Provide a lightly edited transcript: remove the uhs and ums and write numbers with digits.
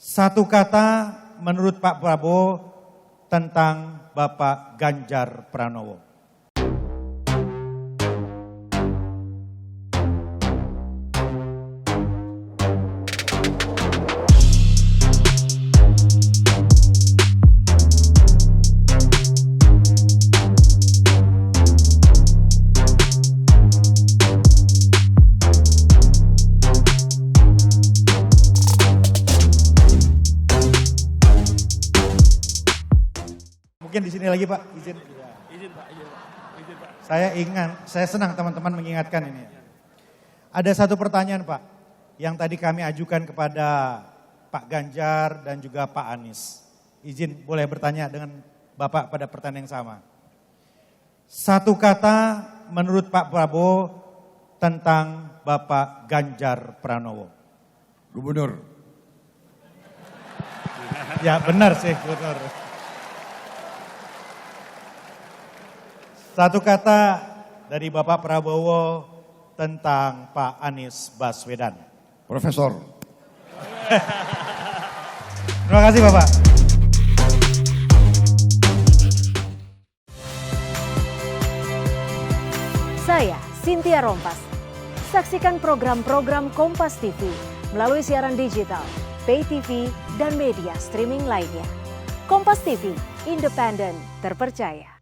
Satu kata menurut Pak Prabowo tentang Bapak Ganjar Pranowo. Mungkin di sini lagi Pak, izin. Izin Pak. Saya senang teman-teman mengingatkan ini. Ada satu pertanyaan Pak, yang tadi kami ajukan kepada Pak Ganjar dan juga Pak Anies. Izin boleh bertanya dengan Bapak pada pertanyaan yang sama. Satu kata menurut Pak Prabowo tentang Bapak Ganjar Pranowo. Gubernur. Ya benar sih gubernur. Satu kata dari Bapak Prabowo tentang Pak Anies Baswedan. Profesor. Terima kasih Bapak. Saya Cynthia Rompas. Saksikan program-program Kompas TV melalui siaran digital, pay TV, dan media streaming lainnya. Kompas TV, independen, terpercaya.